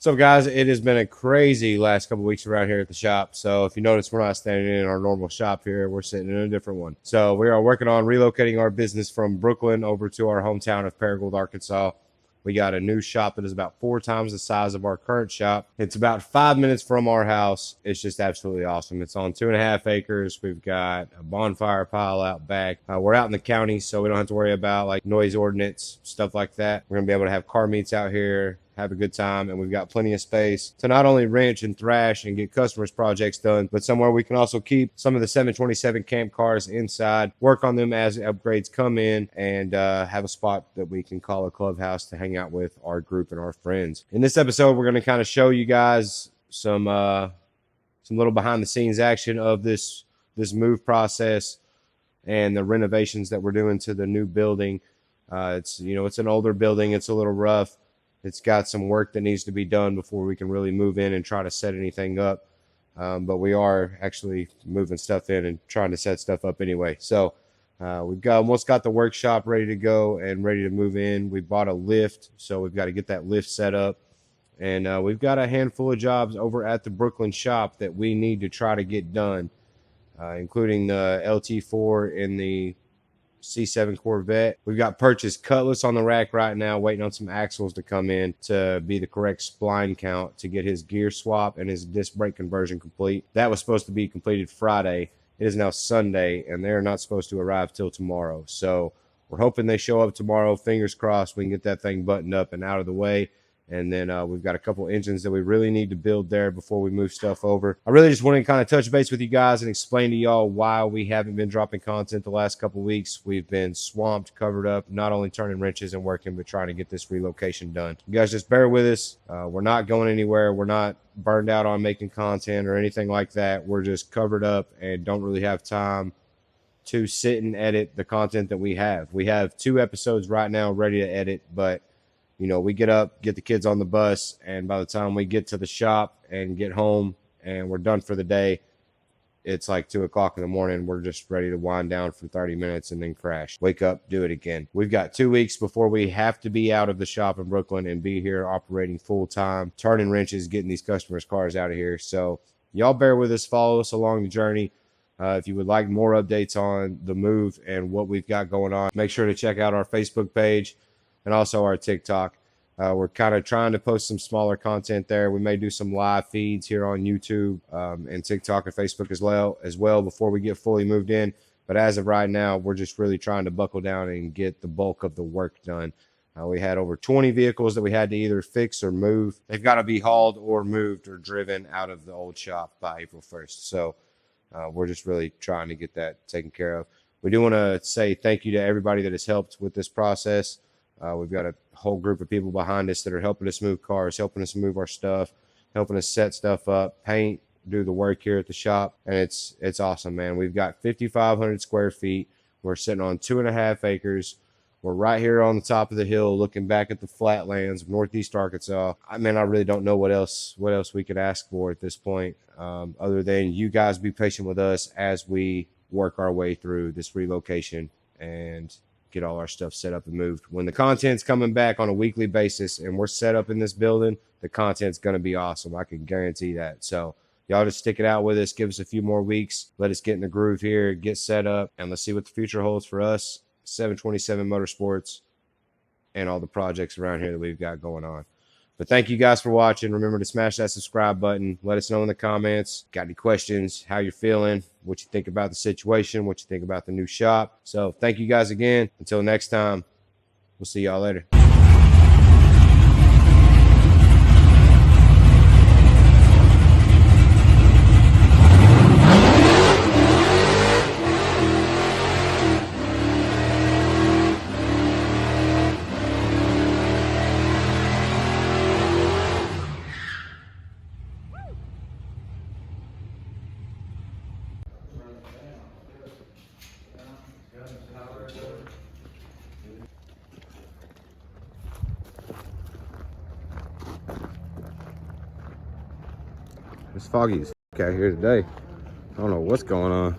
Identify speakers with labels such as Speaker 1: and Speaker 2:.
Speaker 1: So guys, it has been a crazy last couple weeks around here at the shop. So if you notice, we're not standing in our normal shop here. We're sitting in a different one. So we are working on relocating our business from Brooklyn over to our hometown of Paragould, Arkansas. We got a new shop that is about 4 times the size of our current shop. It's about 5 minutes from our house. It's just absolutely awesome. It's on 2.5 acres. We've got a bonfire pile out back. We're out in the county, so we don't have to worry about like noise ordinance, stuff like that. We're gonna be able to have car meets out here, have a good time, and we've got plenty of space to not only wrench and thrash and get customers' projects done, but somewhere we can also keep some of the 727 camp cars inside, work on them as upgrades come in, and have a spot that we can call a clubhouse to hang out with our group and our friends. In this episode, we're going to kind of show you guys some little behind the scenes action of this move process and the renovations that we're doing to the new building. It's an older building. It's a little rough. It's got some work that needs to be done before we can really move in and try to set anything up. But we are actually moving stuff in and trying to set stuff up anyway. So we've almost got the workshop ready to go and ready to move in. We bought a lift, so we've got to get that lift set up. And we've got a handful of jobs over at the Brooklyn shop that we need to try to get done, including the LT4 and the C7 Corvette. We've got purchased Cutlass on the rack right now, waiting on some axles to come in to be the correct spline count to get his gear swap and his disc brake conversion complete. That was supposed to be completed Friday. It is now Sunday, and they're not supposed to arrive till tomorrow. So we're hoping they show up tomorrow. Fingers crossed we can get that thing buttoned up and out of the way. And then we've got a couple engines that we really need to build there before we move stuff over. I really just wanted to kind of touch base with you guys and explain to y'all why we haven't been dropping content the last couple weeks. We've been swamped, covered up, not only turning wrenches and working, but trying to get this relocation done. You guys just bear with us. We're not going anywhere. We're not burned out on making content or anything like that. We're just covered up and don't really have time to sit and edit the content that we have. We have 2 episodes right now ready to edit, but we get up, get the kids on the bus, and by the time we get to the shop and get home and we're done for the day, it's like 2 o'clock in the morning. We're just ready to wind down for 30 minutes and then crash. Wake up, do it again. We've got 2 weeks before we have to be out of the shop in Brooklyn and be here operating full time, turning wrenches, getting these customers' cars out of here. So y'all bear with us, follow us along the journey. If you would like more updates on the move and what we've got going on, make sure to check out our Facebook page and also our TikTok. We're kind of trying to post some smaller content there. We may do some live feeds here on YouTube and TikTok and Facebook as well before we get fully moved in. But as of right now, we're just really trying to buckle down and get the bulk of the work done. We had over 20 vehicles that we had to either fix or move. They've got to be hauled or moved or driven out of the old shop by April 1st. So we're just really trying to get that taken care of. We do want to say thank you to everybody that has helped with this process. We've got a whole group of people behind us that are helping us move cars, helping us move our stuff, helping us set stuff up, paint, do the work here at the shop. And it's awesome, man. We've got 5,500 square feet. We're sitting on 2.5 acres. We're right here on the top of the hill looking back at the flatlands of Northeast Arkansas. I really don't know what else we could ask for at this point, other than you guys be patient with us as we work our way through this relocation and get all our stuff set up and moved. When the content's coming back on a weekly basis and we're set up in this building, the content's going to be awesome. I can guarantee that. So y'all just stick it out with us. Give us a few more weeks. Let us get in the groove here, get set up, and let's see what the future holds for us, 727 Motorsports, and all the projects around here that we've got going on. But thank you guys for watching. Remember to smash that subscribe button. Let us know in the comments. Got any questions, how you're feeling, what you think about the situation, what you think about the new shop. So thank you guys again. Until next time, we'll see y'all later. It's foggy as out here today. I don't know what's going on.